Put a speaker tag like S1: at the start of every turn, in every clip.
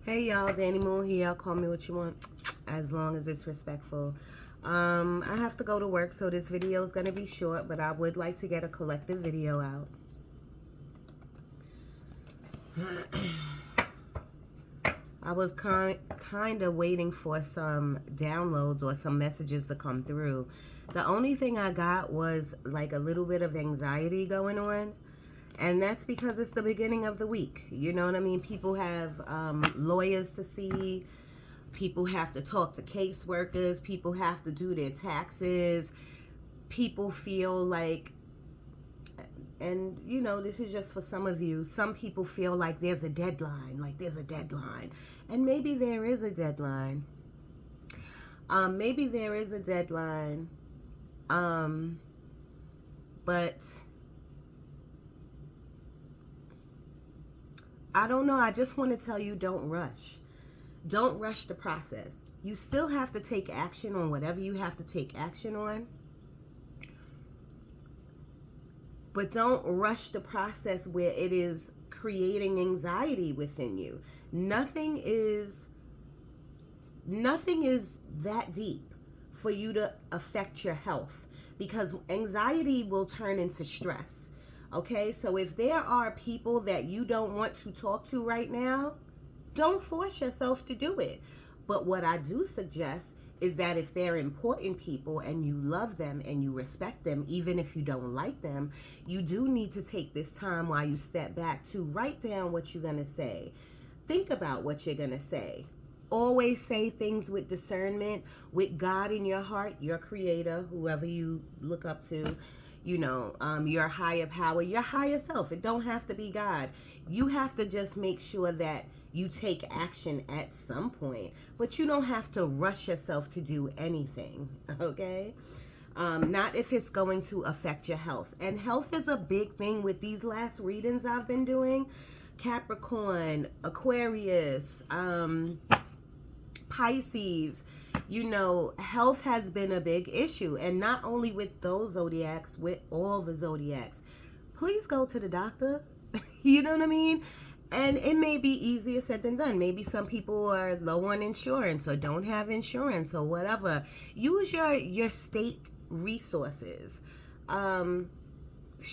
S1: Hey y'all, Danny Moon here. Y'all call me what you want, as long as it's respectful. I have to go to work, so this video is going to be short, but I would like to get a collective video out. I was kind of waiting for some downloads or some messages to come through. The only thing I got was like a little bit of anxiety going on. And that's because it's the beginning of the week. You know what I mean? People have lawyers to see. People have to talk to caseworkers. People have to do their taxes. People feel like, and you know, this is just for some of you. Some people feel like there's a deadline. And maybe there is a deadline. But I don't know. I just want to tell you, don't rush. Don't rush the process. You still have to take action on whatever you have to take action on. But don't rush the process where it is creating anxiety within you. Nothing is that deep for you to affect your health, because anxiety will turn into stress. Okay, so if there are people that you don't want to talk to right now, don't force yourself to do it. But what I do suggest is that if they're important people and you love them and you respect them, even if you don't like them, you do need to take this time while you step back to write down what you're going to say. Think about what you're going to say. Always say things with discernment, with God in your heart, your creator, whoever you look up to. You know, your higher power, your higher self. It don't have to be God. You have to just make sure that you take action at some point. But you don't have to rush yourself to do anything, okay? Not if it's going to affect your health. And health is a big thing with these last readings I've been doing. Capricorn, Aquarius, Pisces. You know, health has been a big issue, and not only with those zodiacs, with all the zodiacs. Please go to the doctor. You know what I mean? And it may be easier said than done. Maybe some people are low on insurance or don't have insurance or whatever. Use your state resources.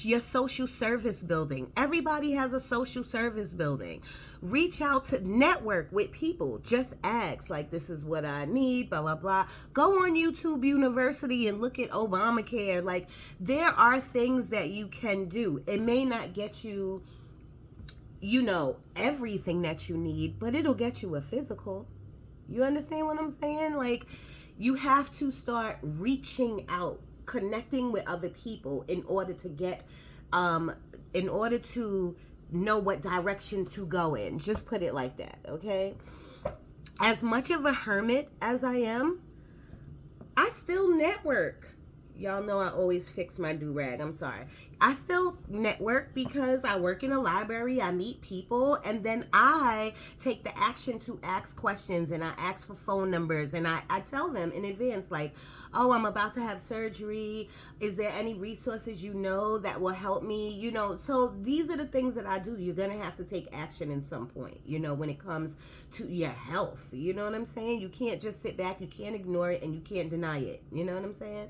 S1: Your social service building. Everybody has a social service building. Reach out to network with people. Just ask, like, this is what I need, blah, blah, blah. Go on YouTube University and look at Obamacare. Like, there are things that you can do. It may not get you, you know, everything that you need, but it'll get you a physical. You understand what I'm saying? Like, you have to start reaching out, connecting with other people in order to get in order to know what direction to go in. Just put it like that, okay? As much of a hermit as I am, I still network. Y'all know I always fix my do-rag. I'm sorry. I still network because I work in a library. I meet people, and then I take the action to ask questions, and I ask for phone numbers, and I tell them in advance, like, oh, I'm about to have surgery. Is there any resources you know that will help me? You know, so these are the things that I do. You're going to have to take action at some point, you know, when it comes to your health. You know what I'm saying? You can't just sit back. You can't ignore it, and you can't deny it. You know what I'm saying?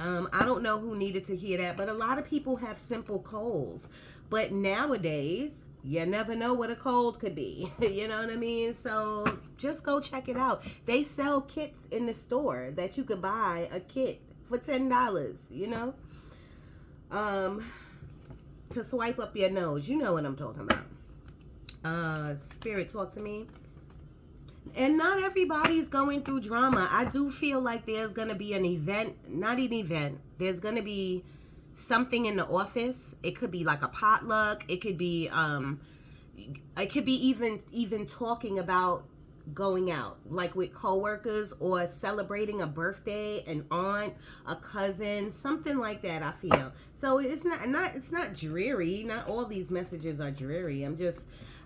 S1: I don't know who needed to hear that, but a lot of people have simple colds. But nowadays, you never know what a cold could be. You know what I mean? So just go check it out. They sell kits in the store that you could buy a kit for $10, you know? To swipe up your nose. You know what I'm talking about. Spirit, talk to me. And not everybody's going through drama. I do feel like there's going to be an event, not an event. There's going to be something in the office. It could be like a potluck. It could be even talking about going out, like with coworkers, or celebrating a birthday, an aunt, a cousin, something like that. I feel so it's not dreary. Not all these messages are dreary.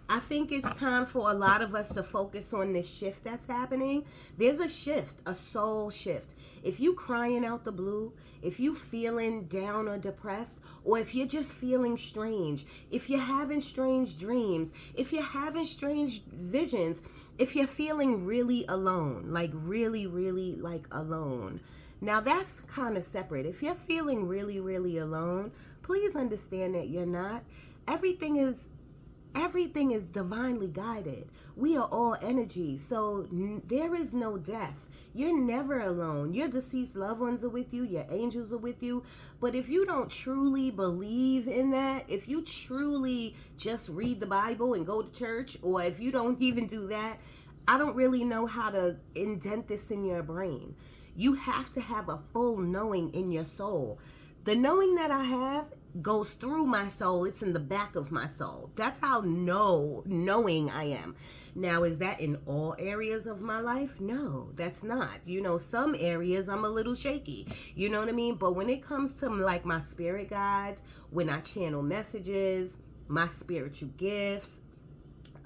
S1: I think it's time for a lot of us to focus on this shift that's happening. There's a shift, a soul shift. If you crying out the blue, if you feeling down or depressed, or if you're just feeling strange, if you're having strange dreams, if you're having strange visions, if you're feeling really alone, like really, really like alone. Now that's kind of separate. If you're feeling really, really alone, please understand that you're not. Everything is divinely guided. We are all energy. So there is no death. You're never alone. Your deceased loved ones are with you. Your angels are with you. But if you don't truly believe in that, if you truly just read the Bible and go to church, or if you don't even do that, I don't really know how to indent this in your brain. You have to have a full knowing in your soul. The knowing that I have goes through my soul. It's in the back of my soul. That's how knowing I am. Now, is that in all areas of my life? No, that's not. You know, some areas I'm a little shaky. You know what I mean? But when it comes to like my spirit guides, when I channel messages, my spiritual gifts,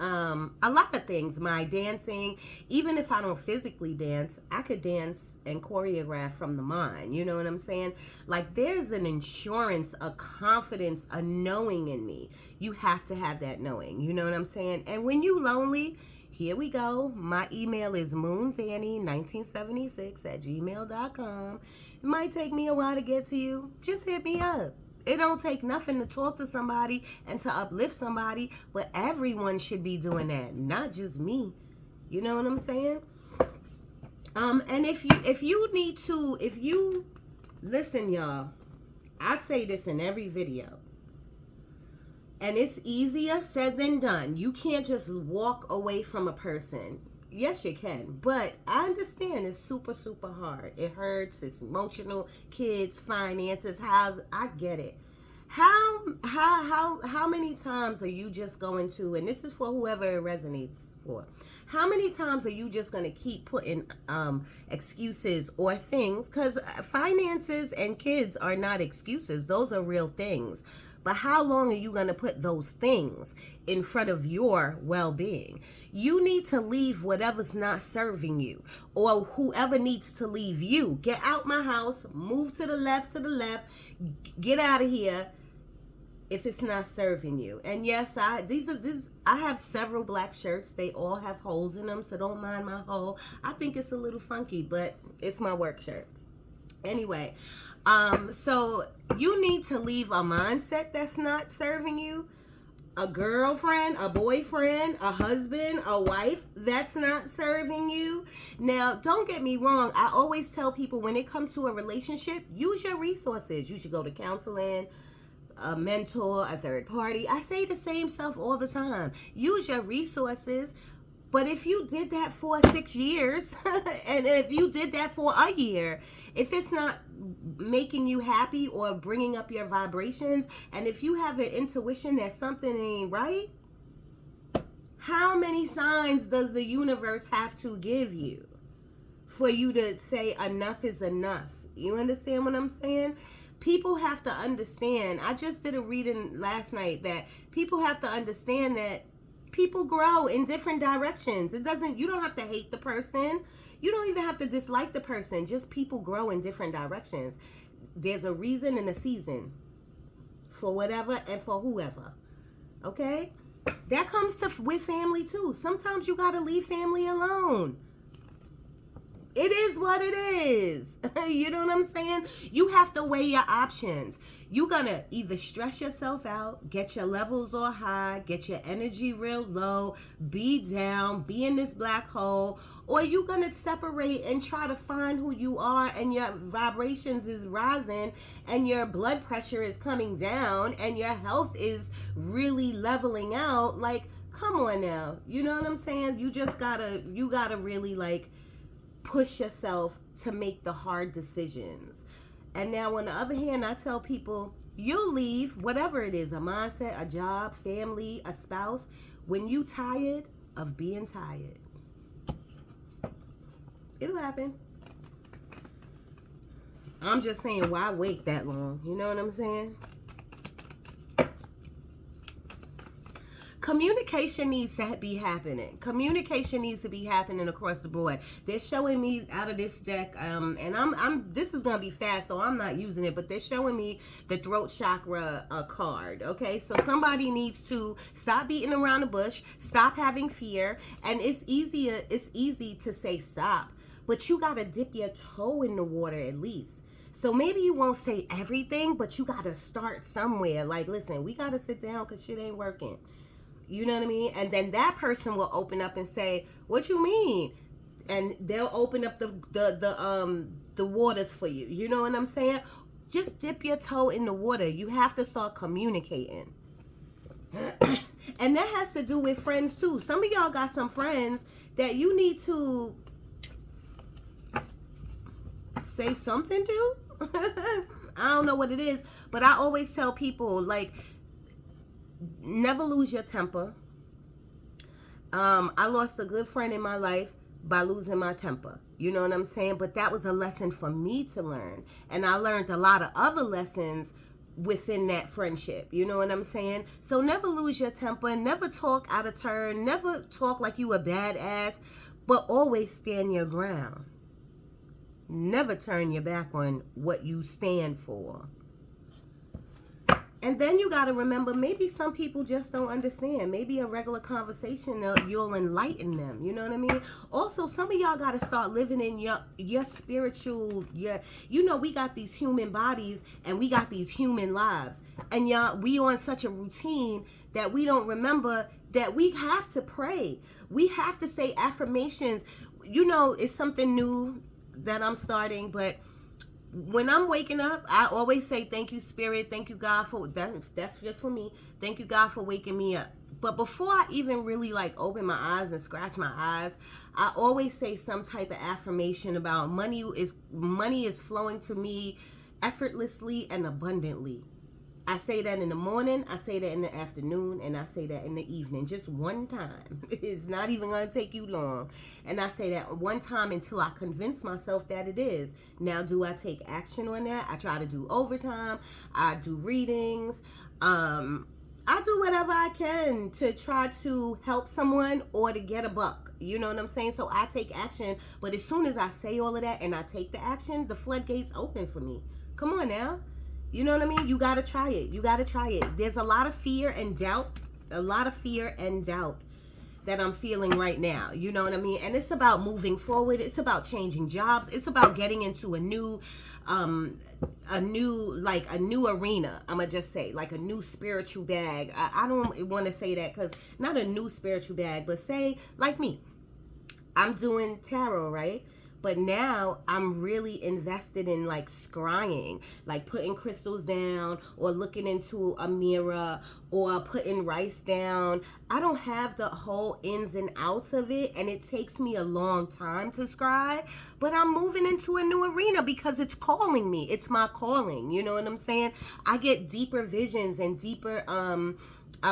S1: a lot of things, my dancing, even if I don't physically dance, I could dance and choreograph from the mind. You know what I'm saying? Like there's an insurance, a confidence, a knowing in me. You have to have that knowing. You know what I'm saying? And when you lonely, here we go. My email is moondanny1976@gmail.com. It might take me a while to get to you. Just hit me up. It don't take nothing to talk to somebody and to uplift somebody, but everyone should be doing that, not just me. You know what I'm saying? And if you listen, y'all, I say this in every video, and it's easier said than done. You can't just walk away from a person. Yes, you can, but I understand it's super, super hard. It hurts. It's emotional. Kids, finances, house. I get it. How many times are you just going to? And this is for whoever it resonates for. How many times are you just going to keep putting excuses or things? Because finances and kids are not excuses. Those are real things. But how long are you going to put those things in front of your well-being? You need to leave whatever's not serving you, or whoever needs to leave you. Get out my house, move to the left, get out of here if it's not serving you. And yes, I have several black shirts. They all have holes in them, so don't mind my hole. I think it's a little funky, but it's my work shirt. Anyway, so you need to leave a mindset that's not serving you. A girlfriend, a boyfriend, a husband, a wife that's not serving you. Now, don't get me wrong. I always tell people when it comes to a relationship, use your resources. You should go to counseling, a mentor, a third party. I say the same stuff all the time. Use your resources. But if you did that for 6 years, and if you did that for a year, if it's not making you happy or bringing up your vibrations, and if you have an intuition that something ain't right, how many signs does the universe have to give you for you to say enough is enough? You understand what I'm saying? People have to understand. I just did a reading last night that people have to understand that people grow in different directions. You don't have to hate the person. You don't even have to dislike the person. Just people grow in different directions. There's a reason and a season for whatever and for whoever. Okay? That comes with family too. Sometimes you got to leave family alone. It is what it is. You know what I'm saying? You have to weigh your options. You're going to either stress yourself out, get your levels all high, get your energy real low, be down, be in this black hole, or you're going to separate and try to find who you are, and your vibrations is rising and your blood pressure is coming down and your health is really leveling out. Like, come on now. You know what I'm saying? You gotta really like push yourself to make the hard decisions. And now on the other hand, I tell people, you'll leave whatever it is, a mindset, a job, family, a spouse, when you tired of being tired. It'll happen. I'm just saying, why wait that long? You know what I'm saying? communication needs to be happening. Communication needs to be happening across the board. They're showing me out of this deck, and I'm this is gonna be fast, so I'm not using it, but they're showing me the throat chakra card. Okay, so somebody needs to stop beating around the bush, stop having fear, and it's easy to say stop, but you gotta dip your toe in the water at least. So maybe you won't say everything, but you got to start somewhere. Like, listen, we got to sit down because shit ain't working. You know what I mean? And then that person will open up and say, what you mean? And they'll open up the waters for you. You know what I'm saying? Just dip your toe in the water. You have to start communicating. And that has to do with friends too. Some of y'all got some friends that you need to say something to. I don't know what it is, but I always tell people, like, never lose your temper. I lost a good friend in my life by losing my temper. You know what I'm saying? But that was a lesson for me to learn. And I learned a lot of other lessons within that friendship. You know what I'm saying? So never lose your temper. Never talk out of turn. Never talk like you a badass. But always stand your ground. Never turn your back on what you stand for. And then you got to remember, maybe some people just don't understand. Maybe a regular conversation, you'll enlighten them. You know what I mean? Also, some of y'all got to start living in your spiritual, you know, we got these human bodies and we got these human lives. And y'all, we on such a routine that we don't remember that we have to pray. We have to say affirmations. You know, it's something new that I'm starting, but when I'm waking up, I always say thank you, Spirit, thank you, God, for that. That's just for me. Thank you, God, for waking me up. But before I even really like open my eyes and scratch my eyes, I always say some type of affirmation about money is flowing to me effortlessly and abundantly. I say that in the morning, I say that in the afternoon, and I say that in the evening, just one time. It's not even going to take you long. And I say that one time until I convince myself that it is. Now, do I take action on that? I try to do overtime. I do readings. I do whatever I can to try to help someone or to get a buck. You know what I'm saying? So I take action. But as soon as I say all of that and I take the action, the floodgates open for me. Come on now. You know what I mean? You got to try it. You got to try it. There's a lot of fear and doubt. That I'm feeling right now. You know what I mean? And it's about moving forward. It's about changing jobs. It's about getting into a new arena. I'm going to just say, like a new spiritual bag. I don't want to say that because not a new spiritual bag, but say like me. I'm doing tarot, right? But now I'm really invested in like scrying, like putting crystals down or looking into a mirror or putting rice down. I don't have the whole ins and outs of it, and it takes me a long time to scry, but I'm moving into a new arena because it's calling me. It's my calling. You know what I'm saying? I get deeper visions and deeper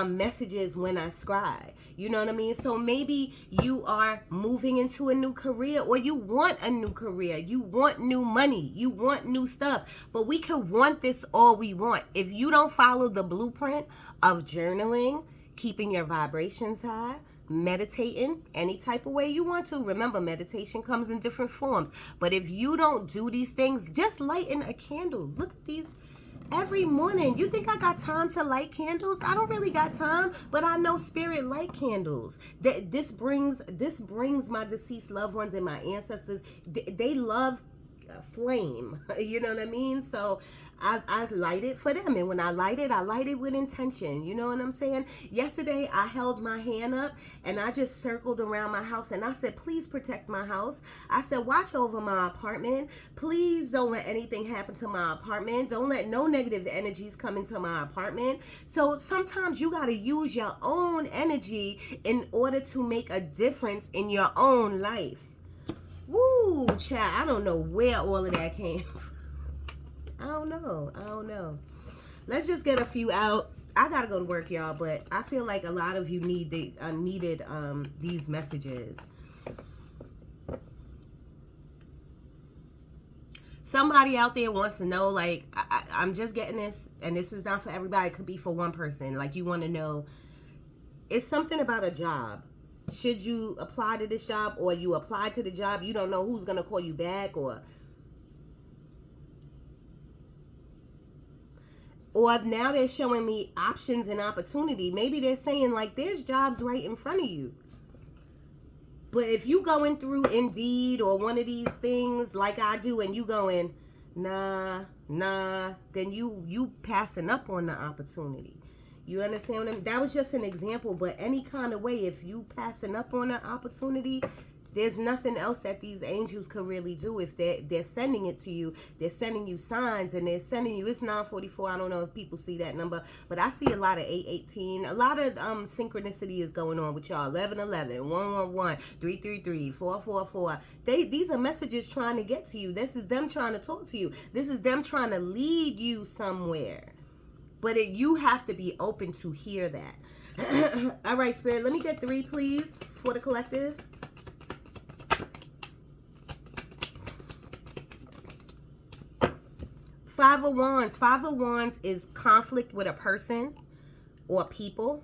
S1: messages when I scry. You know what I mean? So maybe you are moving into a new career, or you want a new career. You want new money. You want new stuff. But we can want this all we want. If you don't follow the blueprint of journaling, keeping your vibrations high, meditating any type of way you want to. Remember, meditation comes in different forms. But if you don't do these things, just lighting a candle. Look at these. Every morning. You think I got time to light candles? I don't really got time, but I know spirit light candles. This brings my deceased loved ones and my ancestors. They love flame. You know what I mean? So I light it for them, and when I light it with intention. You know what I'm saying? Yesterday I held my hand up and I just circled around my house and I said, please protect my house. I said, watch over my apartment. Please don't let anything happen to my apartment. Don't let no negative energies come into my apartment. So sometimes you got to use your own energy in order to make a difference in your own life. Woo, child, I don't know where all of that came from. I don't know. Let's just get a few out. I gotta go to work, y'all, but I feel like a lot of you needed these messages. Somebody out there wants to know, like, I'm just getting this, and this is not for everybody. It could be for one person. Like, you want to know, it's something about a job. Should you apply to this job, or you apply to the job, you don't know who's going to call you back, or now they're showing me options and opportunity. Maybe they're saying like there's jobs right in front of you. But if you going through Indeed or one of these things like I do, and you going, nah, then you passing up on the opportunity. You understand what I mean? That was just an example, but any kind of way, if you passing up on an opportunity, there's nothing else that these angels can really do. If they're sending it to you, they're sending you signs, and they're sending you, it's 944. I don't know if people see that number, but I see a lot of 818. A lot of synchronicity is going on with y'all. 1111, 111, 333, 444. These are messages trying to get to you. This is them trying to talk to you. This is them trying to lead you somewhere. But you have to be open to hear that. All right, Spirit, let me get 3, please, for the collective. Five of Wands. Five of Wands is conflict with a person or people,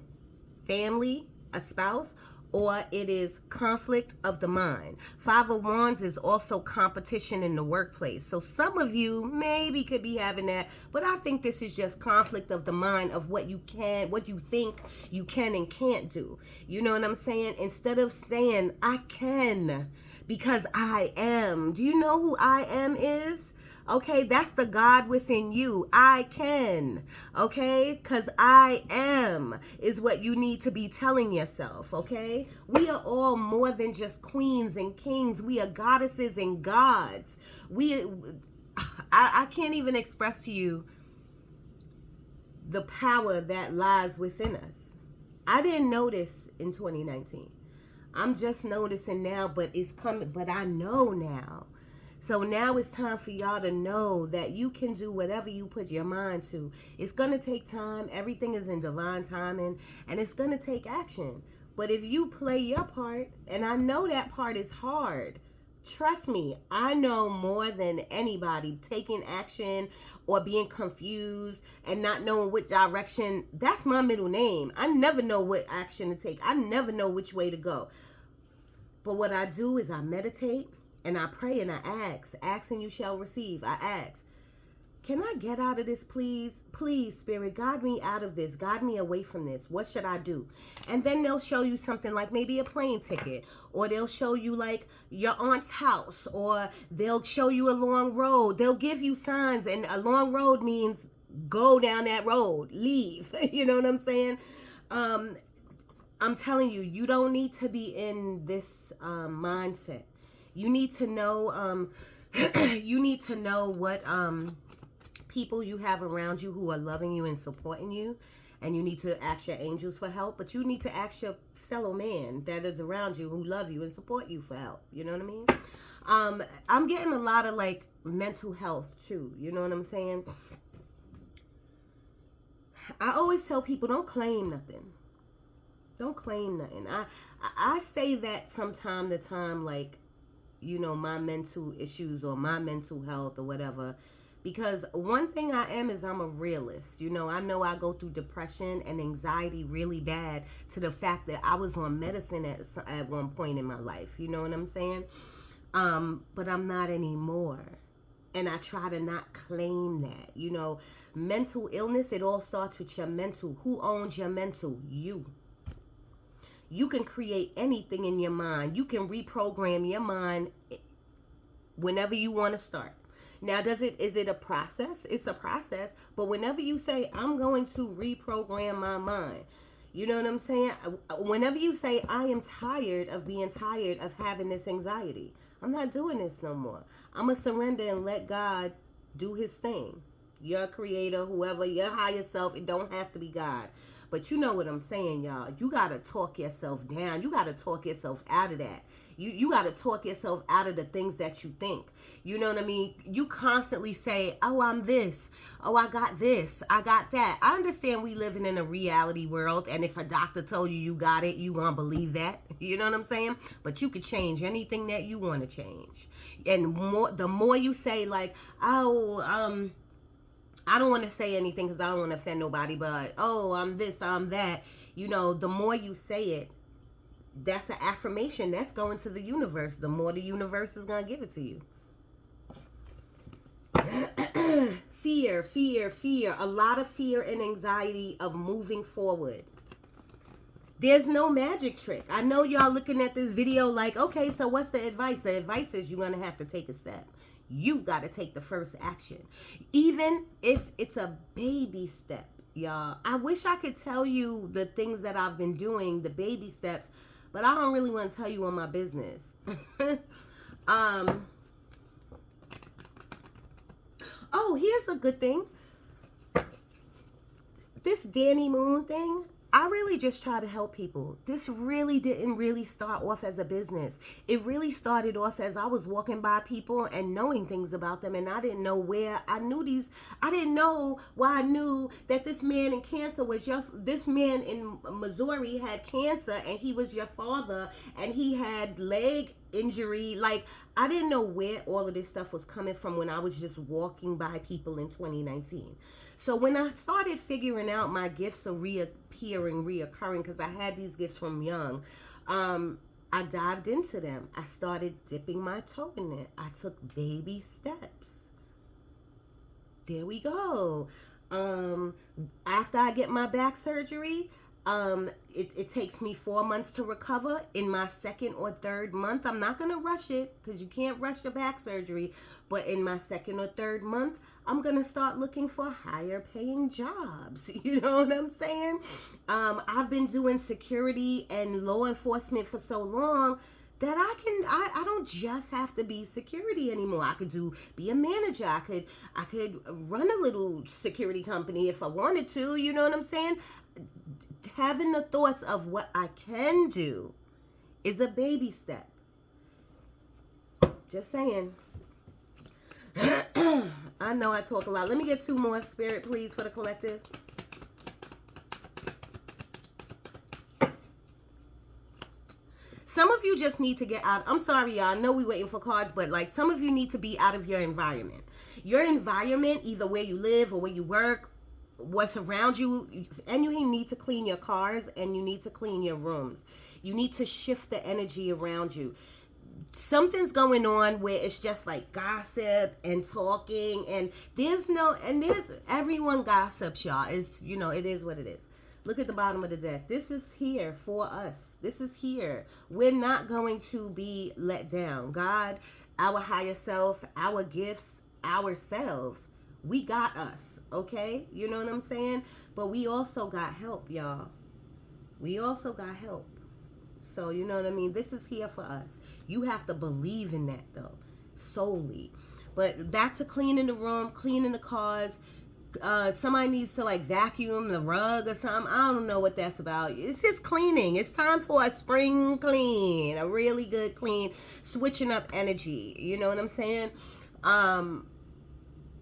S1: family, a spouse, or it is conflict of the mind. Five of Wands is also competition in the workplace. So some of you maybe could be having that, but I think this is just conflict of the mind of what you think you can and can't do. You know what I'm saying? Instead of saying, I can because I am. Do you know who I am is? Okay, that's the God within you. I can. Okay, because I am is what you need to be telling yourself. Okay, we are all more than just queens and kings. We are goddesses and gods. I can't even express to you the power that lies within us. I didn't notice in 2019. I'm just noticing now, but it's coming. But I know now. So now it's time for y'all to know that you can do whatever you put your mind to. It's going to take time. Everything is in divine timing, and it's going to take action. But if you play your part, and I know that part is hard, trust me, I know more than anybody taking action or being confused and not knowing which direction. That's my middle name. I never know what action to take. I never know which way to go. But what I do is I meditate. And I pray and I ask and you shall receive. I ask, can I get out of this, please? Please, Spirit, guide me out of this. Guide me away from this. What should I do? And then they'll show you something like maybe a plane ticket, or they'll show you like your aunt's house, or they'll show you a long road. They'll give you signs, and a long road means go down that road, leave. You know what I'm saying? I'm telling you, you don't need to be in this mindset. You need to know, what people you have around you who are loving you and supporting you. And you need to ask your angels for help. But you need to ask your fellow man that is around you who love you and support you for help. You know what I mean? I'm getting a lot of like mental health too. You know what I'm saying? I always tell people, don't claim nothing. Don't claim nothing. I say that from time to time, like, you know, my mental issues or my mental health or whatever, because one thing I am is I'm a realist. You know I go through depression and anxiety really bad, to the fact that I was on medicine at one point in my life. You know what I'm saying? But I'm not anymore. And I try to not claim that. You know, mental illness, it all starts with your mental. Who owns your mental? You. You can create anything in your mind. You can reprogram your mind whenever you want to start. Now, is it a process? It's a process. But whenever you say, I'm going to reprogram my mind, you know what I'm saying? Whenever you say, I am tired of being tired of having this anxiety, I'm not doing this no more. I'm going to surrender and let God do his thing. Your creator, whoever, your higher self, it don't have to be God. But you know what I'm saying, y'all. You got to talk yourself down. You got to talk yourself out of that. You got to talk yourself out of the things that you think. You know what I mean? You constantly say, oh, I'm this. Oh, I got this. I got that. I understand we living in a reality world. And if a doctor told you you got it, you going to believe that. You know what I'm saying? But you could change anything that you want to change. And the more you say like, oh, I don't want to say anything because I don't want to offend nobody, but, oh, I'm this, I'm that. You know, the more you say it, that's an affirmation that's going to the universe. The more the universe is going to give it to you. Fear, fear, fear. A lot of fear and anxiety of moving forward. There's no magic trick. I know y'all looking at this video like, okay, so what's the advice? The advice is you're going to have to take a step. You got to take the first action. Even if it's a baby step, y'all. I wish I could tell you the things that I've been doing, the baby steps, but I don't really want to tell you on my business. Oh, here's a good thing. This Danny Moon thing, I really just try to help people. This really didn't really start off as a business. It really started off as I was walking by people and knowing things about them, and I didn't know where I knew these. I didn't know why I knew that this man in cancer was this man in Missouri had cancer, and he was your father, and he had leg injury. Like, I didn't know where all of this stuff was coming from when I was just walking by people in 2019. So when I started figuring out my gifts are reoccurring, because I had these gifts from young, I dived into them. I started dipping my toe in it. I took baby steps. There we go. After I get my back surgery, it takes me 4 months to recover. In my second or third month, I'm not going to rush it, because you can't rush a back surgery, but in my second or third month, I'm going to start looking for higher paying jobs. You know what I'm saying? I've been doing security and law enforcement for so long that I don't just have to be security anymore. I could be a manager. I could run a little security company if I wanted to. You know what I'm saying? Having the thoughts of what I can do is a baby step. Just saying. I know I talk a lot. Let me get 2 more, Spirit, please, for the collective. Some of you just need to get out. I'm sorry, y'all. I know we're waiting for cards, but like, some of you need to be out of your environment. Your environment, either where you live or where you work, what's around you, and you need to clean your cars, and you need to clean your rooms. You need to shift the energy around you. Something's going on where it's just like gossip and talking, and there's everyone gossips, y'all. It's, you know, it is what it is. Look at the bottom of the deck. This is here for us. This is here. We're not going to be let down. God, our higher self, our gifts, ourselves, we got us, okay? You know what I'm saying? But we also got help, y'all. We also got help. So, you know what I mean? This is here for us. You have to believe in that, though, solely. But back to cleaning the room, cleaning the cars. Somebody needs to like vacuum the rug or something. I don't know what that's about. It's just cleaning. It's time for a spring clean, a really good clean, switching up energy. You know what I'm saying?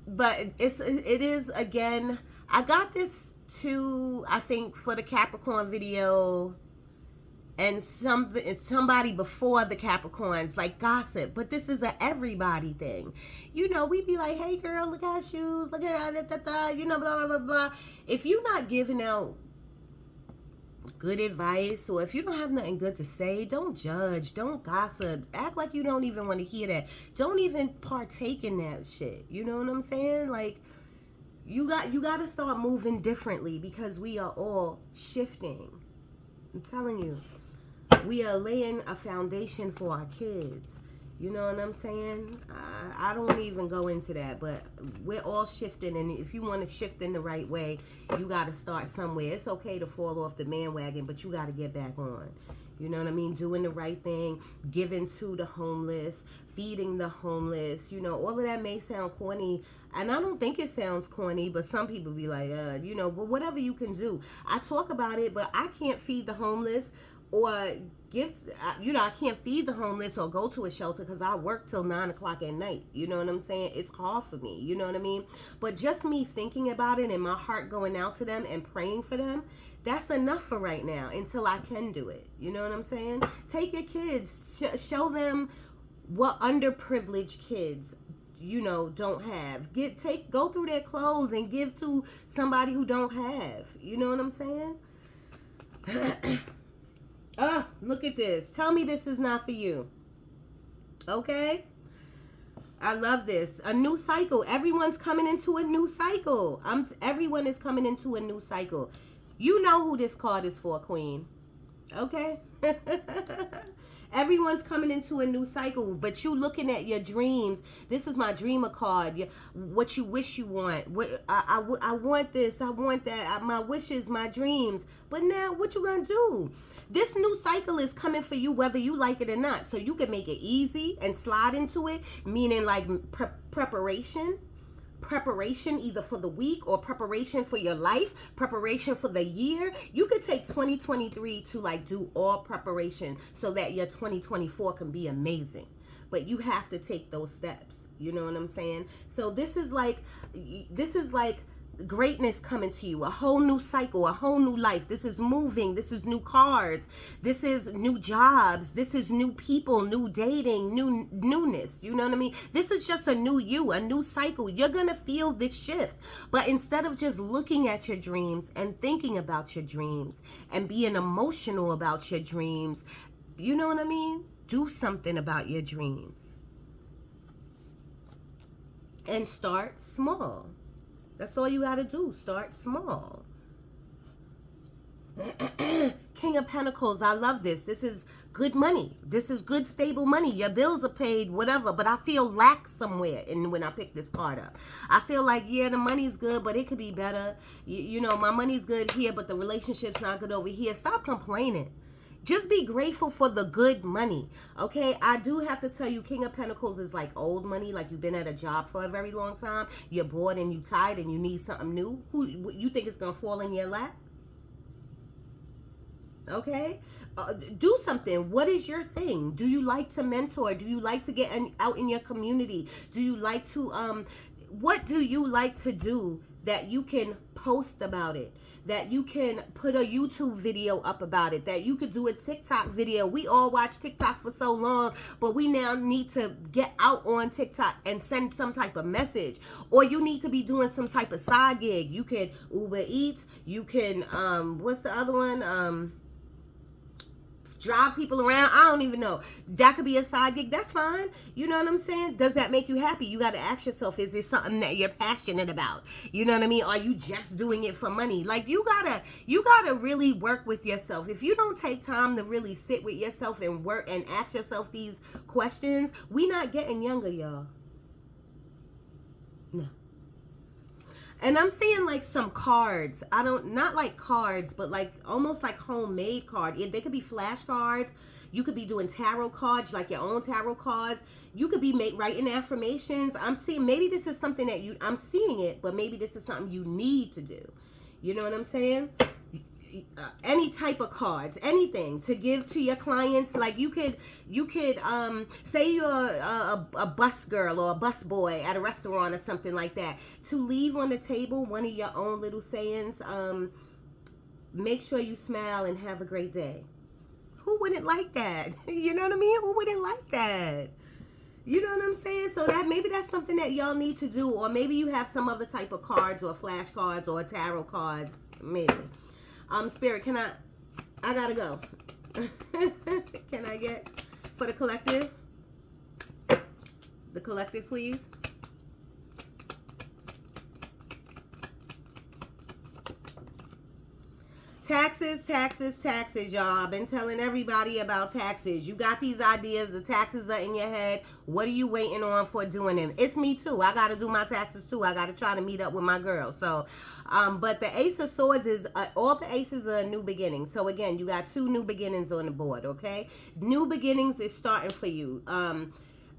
S1: But it is, again, I got this too, I think, for the Capricorn video, and somebody before the Capricorns, like gossip. But this is a everybody thing. You know, we be like, hey girl, look at her shoes, look at her, you know, blah, blah, blah, blah. If you're not giving out good advice, or if you don't have nothing good to say, don't judge, don't gossip, act like you don't even want to hear that. Don't even partake in that shit. You know what I'm saying? Like, you got to start moving differently, because we are all shifting. I'm telling you, we are laying a foundation for our kids. You know what I'm saying? I don't even go into that, but we're all shifting, and if you want to shift in the right way, you got to start somewhere. It's okay to fall off the bandwagon, but you got to get back on. You know what I mean? Doing the right thing, giving to the homeless, feeding the homeless. You know, all of that may sound corny, and I don't think it sounds corny, but some people be like, you know, but whatever you can do. I talk about it, but I can't feed the homeless or you know, I can't feed the homeless or go to a shelter because I work till 9 o'clock at night. You know what I'm saying? It's hard for me. You know what I mean? But just me thinking about it and my heart going out to them and praying for them, that's enough for right now until I can do it. You know what I'm saying? Take your kids, show them what underprivileged kids, you know, don't have. Go through their clothes and give to somebody who don't have. You know what I'm saying? Oh, look at this. Tell me this is not for you. Okay? I love this. A new cycle. Everyone's coming into a new cycle. Everyone is coming into a new cycle. You know who this card is for, Queen. Okay? Everyone's coming into a new cycle, but you looking at your dreams. This is my dreamer card. What you wish you want. I want this. I want that. My wishes, my dreams. But now, what you gonna do? This new cycle is coming for you whether you like it or not. So you can make it easy and slide into it, meaning like preparation either for the week or preparation for your life, preparation for the year. You could take 2023 to like do all preparation so that your 2024 can be amazing. But you have to take those steps. You know what I'm saying? So this is like greatness coming to you, a whole new cycle, a whole new life. This is moving, this is new cards, this is new jobs, this is new people, new dating, newness. You know what I mean? This is just a new you, a new cycle. You're gonna feel this shift, but instead of just looking at your dreams and thinking about your dreams and being emotional about your dreams, you know what I mean? Do something about your dreams and start small. That's all you got to do. Start small. King of Pentacles. I love this. This is good money. This is good, stable money. Your bills are paid, whatever. But I feel lack somewhere when I pick this card up. I feel like, yeah, the money's good, but it could be better. You know, my money's good here, but the relationship's not good over here. Stop complaining. Just be grateful for the good money, okay? I do have to tell you, King of Pentacles is like old money, like you've been at a job for a very long time. You're bored and you're tired and you need something new. Who you think it's going to fall in your lap? Okay? Do something. What is your thing? Do you like to mentor? Do you like to get out in your community? Do you like to, what do you like to do that you can post about it, that you can put a YouTube video up about it, that you could do a TikTok video? We all watch TikTok for so long, but we now need to get out on TikTok and send some type of message. Or you need to be doing some type of side gig. You can Uber Eats, you can, what's the other one? Drive people around. I don't even know. That could be a side gig. That's fine. You know what I'm saying? Does that make you happy? You got to ask yourself, is it something that you're passionate about? You know what I mean? Are you just doing it for money? Like you gotta really work with yourself. If you don't take time to really sit with yourself and work and ask yourself these questions, we not getting younger, y'all. No. And I'm seeing like some cards. Not like cards, but like almost like homemade card. They could be flashcards. You could be doing tarot cards, like your own tarot cards. You could be writing affirmations. I'm seeing, maybe this is something that I'm seeing it, but maybe this is something you need to do. You know what I'm saying? Any type of cards, anything to give to your clients. Like you could say you're a bus girl or a bus boy at a restaurant or something like that, to leave on the table one of your own little sayings. Make sure you smile and have a great day. Who wouldn't like that? You know what I mean? Who wouldn't like that? You know what I'm saying? So that maybe that's something that y'all need to do. Or maybe you have some other type of cards or flashcards or tarot cards, maybe. Spirit, I gotta go. Can I get for the collective? The collective, please. Taxes, taxes, taxes, y'all. I've been telling everybody about taxes. You got these ideas. The taxes are in your head. What are you waiting on for doing them? It's me too. I got to do my taxes too. I got to try to meet up with my girl. So, but the Ace of Swords is, all the aces are a new beginning. So again, you got 2 new beginnings on the board, okay? New beginnings is starting for you.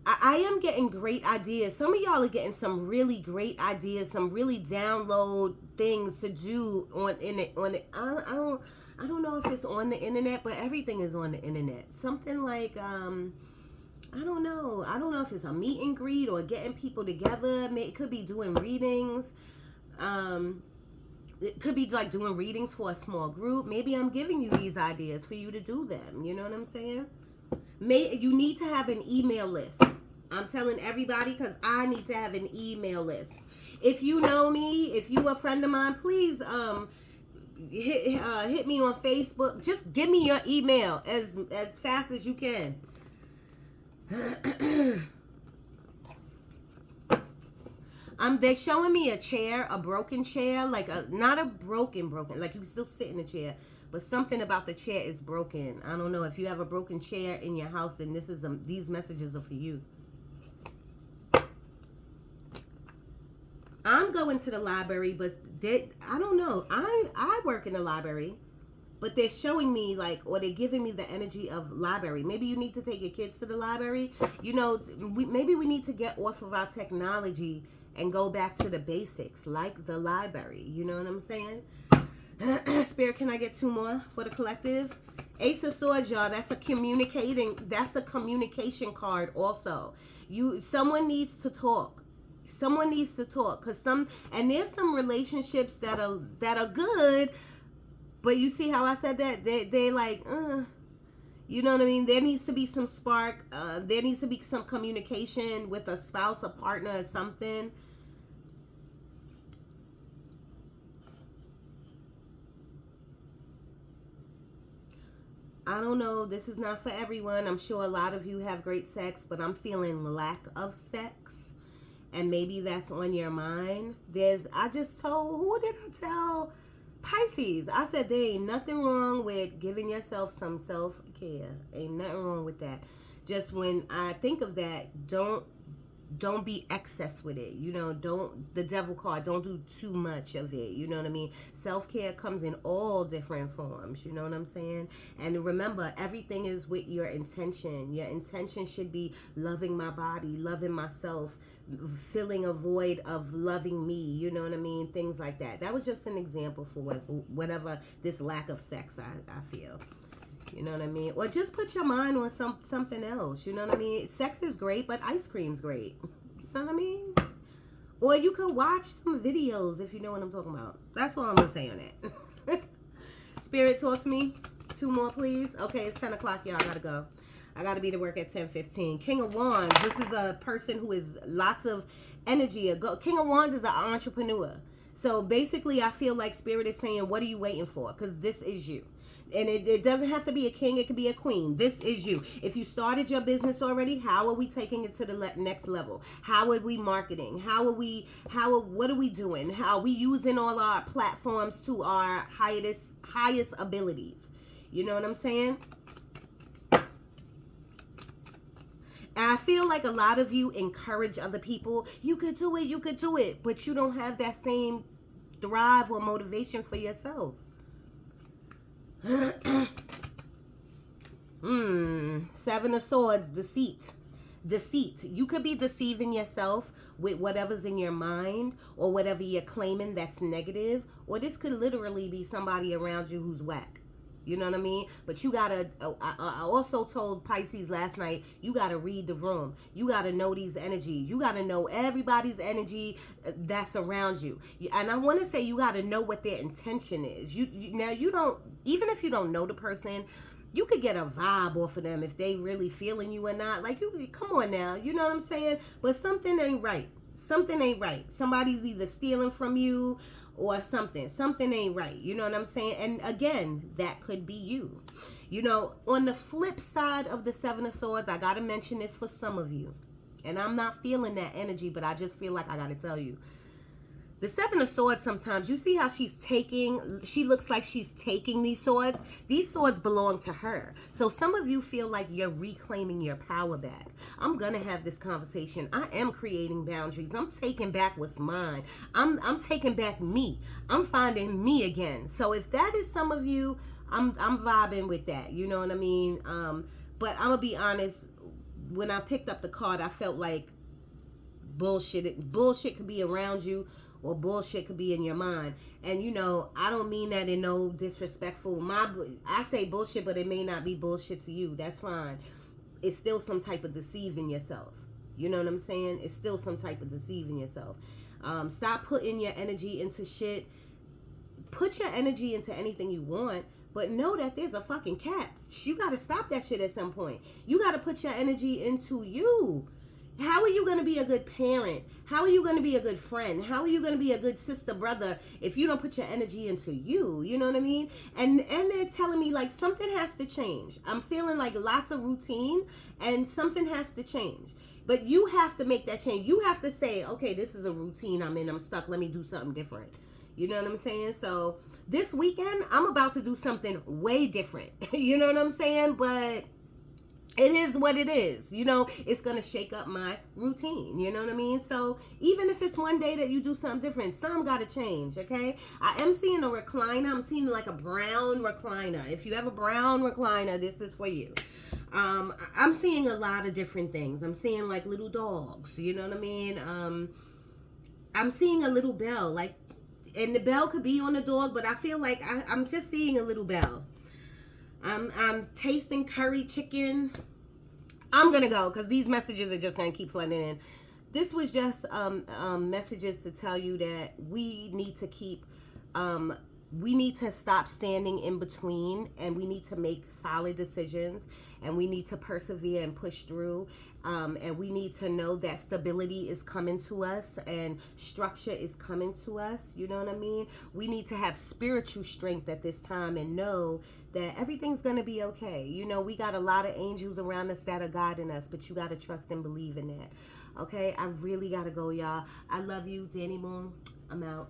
S1: I am getting great ideas. Some of y'all are getting some really great ideas, some really download things to do on it. I don't know if it's on the internet, but everything is on the internet. Something like I don't know. I don't know if it's a meet and greet or getting people together. It could be doing readings. It could be like doing readings for a small group. Maybe I'm giving you these ideas for you to do them. You know what I'm saying? You need to have an email list. I'm telling everybody because I need to have an email list. If you know me, if you a friend of mine, please hit me on Facebook. Just give me your email as fast as you can. They're showing me a chair, a broken chair, like not a broken, like you can still sit in the chair, but something about the chair is broken. I don't know if you have a broken chair in your house, then these messages are for you. I'm going to the library, but I don't know. I work in the library, but they're showing me or they're giving me the energy of library. Maybe you need to take your kids to the library. Maybe we need to get off of our technology and go back to the basics, like the library. You know what I'm saying? Spirit, can I get 2 more for the collective? Ace of Swords, y'all. That's a communication card also. Someone needs to talk. Someone needs to talk, and there's some relationships that are good, but you see how I said that they like, you know what I mean? There needs to be some spark. There needs to be some communication with a spouse, a partner, or something. I don't know. This is not for everyone. I'm sure a lot of you have great sex, but I'm feeling lack of sex. And maybe that's on your mind. Who did I tell? Pisces. I said there ain't nothing wrong with giving yourself some self-care. Ain't nothing wrong with that. Just when I think of that, don't be excess with it. The devil card, don't do too much of it. You know what I mean? Self-care comes in all different forms. You know what I'm saying? And remember, everything is with your intention. Your intention should be loving my body, loving myself, filling a void of loving me. You know what I mean? Things like that. That was just an example for whatever this lack of sex I feel. You know what I mean? Or just put your mind on something else. You know what I mean? Sex is great, but ice cream's great. You know what I mean? Or you could watch some videos if you know what I'm talking about. That's all I'm going to say on that. Spirit, talk to me. 2 more, please. Okay, it's 10 o'clock, y'all. I got to go. I got to be to work at 10:15. King of Wands. This is a person who is lots of energy. King of Wands is an entrepreneur. So basically, I feel like Spirit is saying, what are you waiting for? Because this is you. And it doesn't have to be a king. It could be a queen. This is you. If you started your business already, how are we taking it to the next level? How are we marketing? What are we doing? How are we using all our platforms to our highest abilities? You know what I'm saying? And I feel like a lot of you encourage other people. You could do it. But you don't have that same drive or motivation for yourself. 7 of Swords, deceit. You could be deceiving yourself with whatever's in your mind or whatever you're claiming that's negative, or this could literally be somebody around you who's whack. You know what I mean? But you gotta, I also told Pisces last night, you gotta read the room. You gotta know these energies. You gotta know everybody's energy that's around you. And I want to say you gotta know what their intention is. Now you don't, even if you don't know the person, you could get a vibe off of them if they really feeling you or not. Like, come on now, you know what I'm saying? But something ain't right. Somebody's either stealing from you or something ain't right. You know what I'm saying? And again, that could be you. On the flip side of the 7 of Swords, I gotta mention this for some of you, and I'm not feeling that energy, but I just feel like I gotta tell you, the 7 of Swords, sometimes you see how she looks like she's taking these swords belong to her. So some of you feel like you're reclaiming your power back. I'm gonna have this conversation. I am creating boundaries. I'm taking back what's mine. I'm taking back me. I'm finding me again. So if that is some of you, I'm vibing with that. You know what I mean? But I'm gonna be honest, when I picked up the card, I felt like bullshit could be around you, or bullshit could be in your mind. And I don't mean that in no disrespectful. I say bullshit, but it may not be bullshit to you. That's fine. It's still some type of deceiving yourself. You know what I'm saying? It's still some type of deceiving yourself. Stop putting your energy into shit. Put your energy into anything you want, but know that there's a fucking cap. You got to stop that shit at some point. You got to put your energy into you. How are you going to be a good parent? How are you going to be a good friend? How are you going to be a good sister, brother, if you don't put your energy into you? You know what I mean? And they're telling me like something has to change. I'm feeling like lots of routine and something has to change. But you have to make that change. You have to say, okay, this is a routine I'm in. I'm stuck. Let me do something different. You know what I'm saying? So this weekend, I'm about to do something way different. You know what I'm saying? But it is what it is. You know, it's going to shake up my routine. You know what I mean? So even if it's one day that you do something different, some got to change, okay? I am seeing a recliner. I'm seeing like a brown recliner. If you have a brown recliner, this is for you. I'm seeing a lot of different things. I'm seeing like little dogs. You know what I mean? I'm seeing a little bell. Like, and the bell could be on the dog, but I feel like I'm just seeing a little bell. I'm tasting curry chicken. I'm gonna go because these messages are just gonna keep flooding in. This was just messages to tell you that we need to keep we need to stop standing in between, and we need to make solid decisions, and we need to persevere and push through, and we need to know that stability is coming to us and structure is coming to us. You know what I mean? We need to have spiritual strength at this time and know that everything's going to be okay. You know, we got a lot of angels around us that are guiding us, but you got to trust and believe in that. Okay, I really got to go, y'all. I love you, Danny Moon. I'm out.